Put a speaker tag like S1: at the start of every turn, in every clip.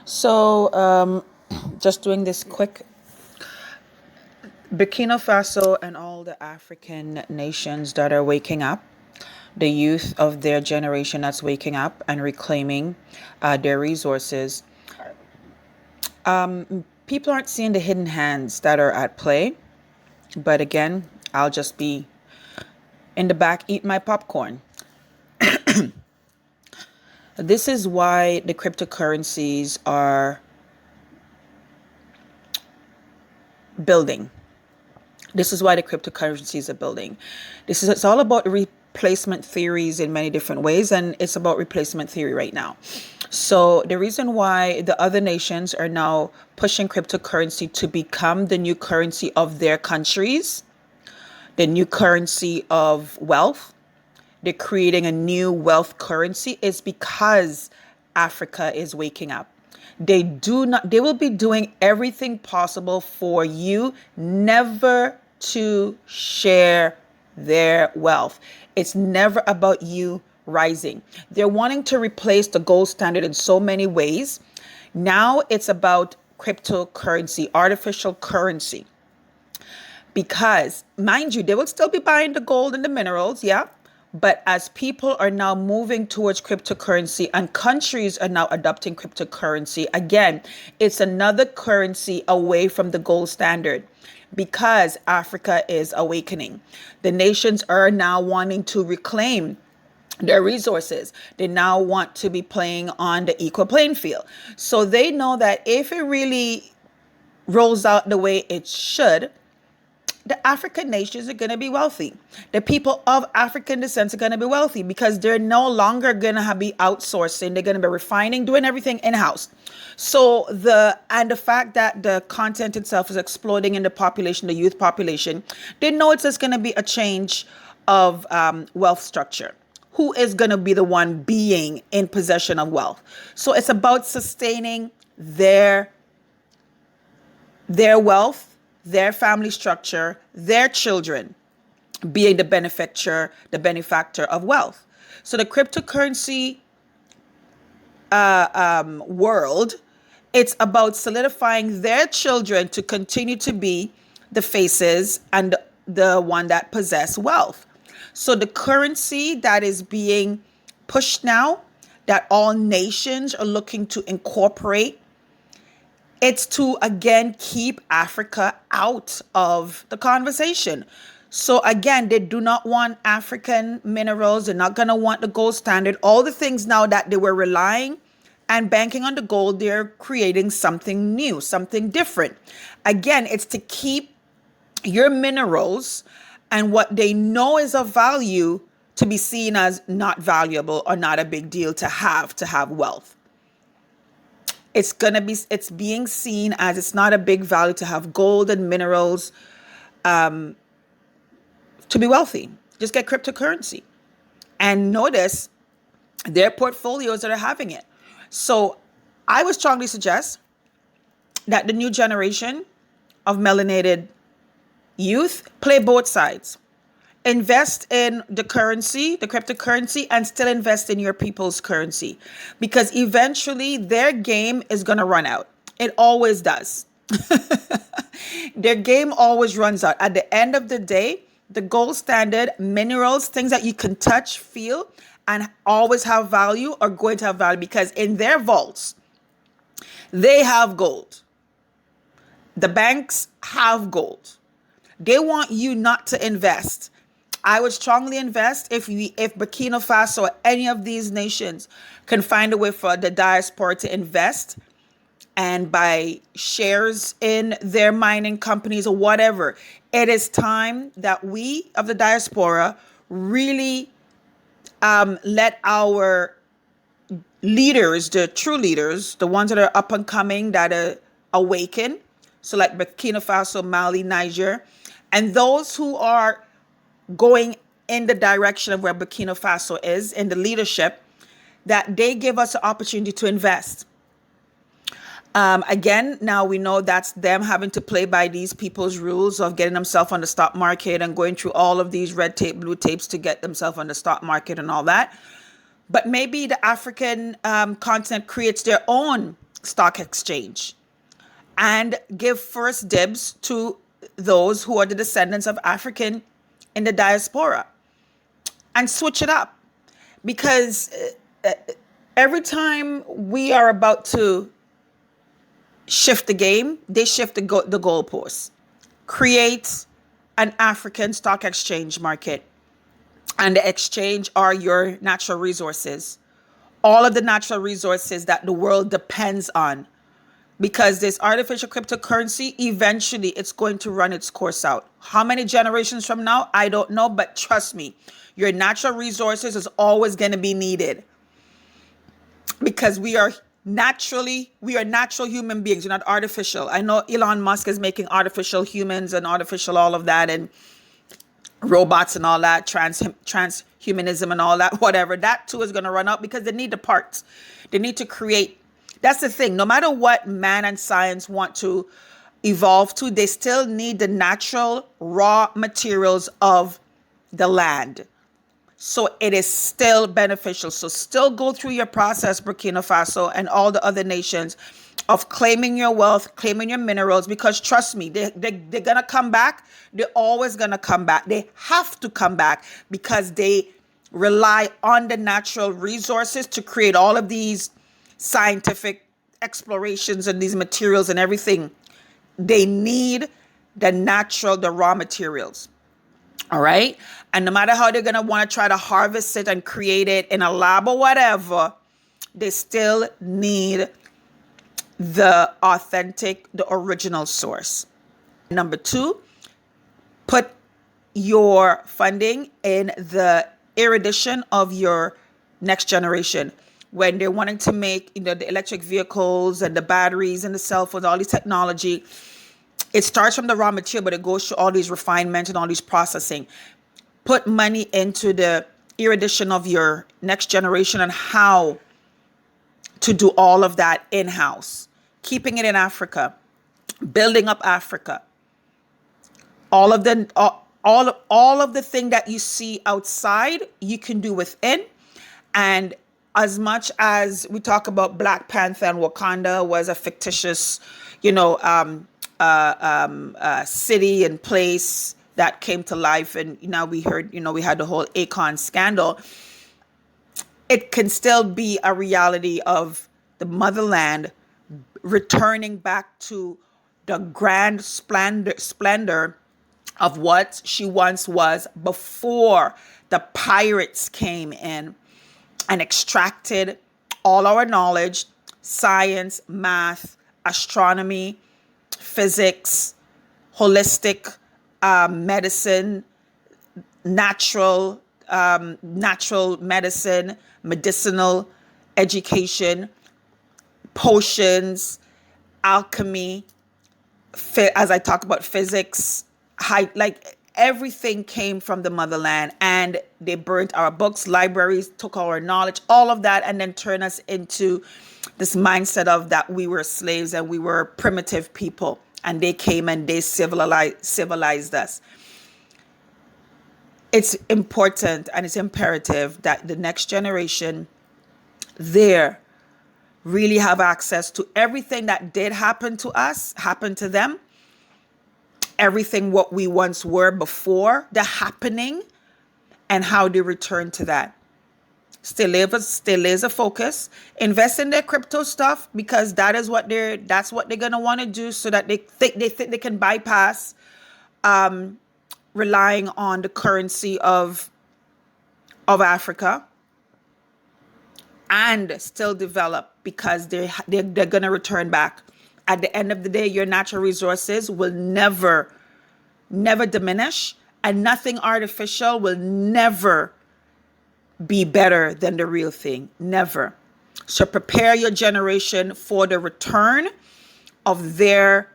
S1: So, just doing this quick. Burkina Faso and all the African nations that are waking up, the youth of their generation that's waking up and reclaiming their resources. People aren't seeing the hidden hands that are at play, but again, I'll just be in the back eating my popcorn. This is why the cryptocurrencies are building. This is why the cryptocurrencies are building. It's all about replacement theories in many different ways, and it's about replacement theory right now. So the reason why the other nations are now pushing cryptocurrency to become the new currency of their countries, the new currency of wealth, they're creating a new wealth currency, is because Africa is waking up. They will be doing everything possible for you never to share their wealth. It's never about you rising. They're wanting to replace the gold standard in so many ways. Now it's about cryptocurrency, artificial currency. Because, mind you, they will still be buying the gold and the minerals, yeah. But as people are now moving towards cryptocurrency and countries are now adopting cryptocurrency, again, it's another currency away from the gold standard because Africa is awakening. The nations are now wanting to reclaim their resources. They now want to be playing on the equal playing field. So they know that if it really rolls out the way it should, the African nations are going to be wealthy. The people of African descent are going to be wealthy because they're no longer going to be outsourcing. They're going to be refining, doing everything in-house. So the fact that the content itself is exploding in the population, the youth population, they know it's just going to be a change of wealth structure. Who is going to be the one being in possession of wealth? So it's about sustaining their wealth, their family structure, their children being the benefactor of wealth. So the cryptocurrency world, it's about solidifying their children to continue to be the faces and the one that possess wealth. So the currency that is being pushed now, that all nations are looking to incorporate, it's to, again, keep Africa out of the conversation. So again, they do not want African minerals. They're not going to want the gold standard. All the things now that they were relying and banking on the gold, they're creating something new, something different. Again, it's to keep your minerals and what they know is of value to be seen as not valuable or not a big deal to have wealth. It's being seen as it's not a big value to have gold and minerals to be wealthy. Just get cryptocurrency. And notice their portfolios that are having it. So I would strongly suggest that the new generation of melanated youth play both sides. Invest in the currency, the cryptocurrency, and still invest in your people's currency, because eventually their game is going to run out. It always does. Their game always runs out. At the end of the day, the gold standard, minerals, things that you can touch, feel, and always have value are going to have value because in their vaults, they have gold. The banks have gold. They want you not to invest. I would strongly invest if Burkina Faso or any of these nations can find a way for the diaspora to invest and buy shares in their mining companies or whatever. It is time that we of the diaspora really let our leaders, the true leaders, the ones that are up and coming, that are awaken, so like Burkina Faso, Mali, Niger, and those who are going in the direction of where Burkina Faso is in the leadership, that they give us an opportunity to invest. Again, now we know that's them having to play by these people's rules of getting themselves on the stock market and going through all of these red tape, blue tapes to get themselves on the stock market and all that. But maybe the African continent creates their own stock exchange and give first dibs to those who are the descendants of African in the diaspora, and switch it up. Because every time we are about to shift the game, they shift the goalposts. Create an African stock exchange market, and the exchange are your natural resources, all of the natural resources that the world depends on. Because this artificial cryptocurrency, eventually it's going to run its course out. How many generations from now? I don't know, but trust me, your natural resources is always going to be needed. Because we are natural human beings. We're not artificial. I know Elon Musk is making artificial humans and artificial all of that, and robots and all that, transhumanism and all that, whatever. That too is going to run out because they need the parts. They need to create. That's the thing. No matter what man and science want to evolve to, they still need the natural raw materials of the land. So it is still beneficial. So still go through your process, Burkina Faso and all the other nations, of claiming your wealth, claiming your minerals, because trust me, they're going to come back. They're always going to come back. They have to come back because they rely on the natural resources to create all of these scientific explorations and these materials and everything. They need the raw materials. All right. And no matter how they're going to want to try to harvest it and create it in a lab or whatever, they still need the authentic, the original source. Number 2, put your funding in the erudition of your next generation. When they're wanting to make, the electric vehicles and the batteries and the cell phones, all these technology, it starts from the raw material, but it goes through all these refinements and all these processing. Put money into the erudition of your next generation and how to do all of that in-house, keeping it in Africa, building up Africa. All of the thing that you see outside, you can do within. And as much as we talk about Black Panther and Wakanda was a fictitious, city and place that came to life, and now we heard, we had the whole Akon scandal. It can still be a reality of the motherland returning back to the grand splendor of what she once was before the pirates came in and extracted all our knowledge, science, math, astronomy, physics, holistic medicine, natural medicine, medicinal education, potions, alchemy, as I talk about physics, everything came from the motherland, and they burnt our books, libraries, took our knowledge, all of that, and then turned us into this mindset of that we were slaves and we were primitive people, and they came and they civilized us. It's important and it's imperative that the next generation there really have access to everything that did happen to us, happen to them, everything what we once were before the happening, and how they return to that. Stay laser focus. Invest in their crypto stuff, because that's what they're gonna want to do, so that they think they can bypass relying on the currency of Africa, and still develop, because they're gonna return back. At the end of the day, your natural resources will never diminish, and nothing artificial will never be better than the real thing. Never. So prepare your generation for the return of their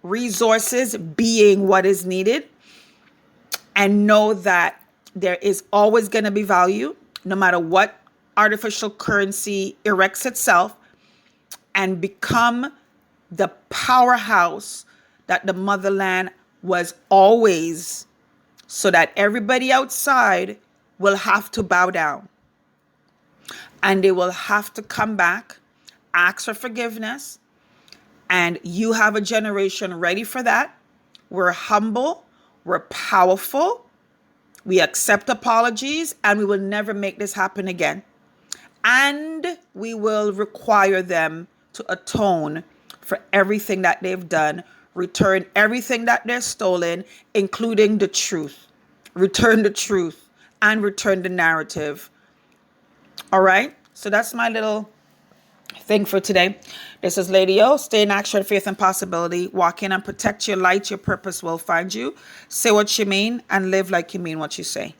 S1: resources being what is needed, and know that there is always going to be value, no matter what artificial currency erects itself, and become the powerhouse that the motherland was always, so that everybody outside will have to bow down, and they will have to come back ask for forgiveness, and you have a generation ready for that. We're humble, we're powerful, we accept apologies, and we will never make this happen again. And we will require them to atone for everything that they've done, return everything that they're stolen, including the truth. Return the truth and return the narrative. All right? So that's my little thing for today. This is Lady O. Stay in action, faith, and possibility. Walk in and protect your light. Your purpose will find you. Say what you mean and live like you mean what you say.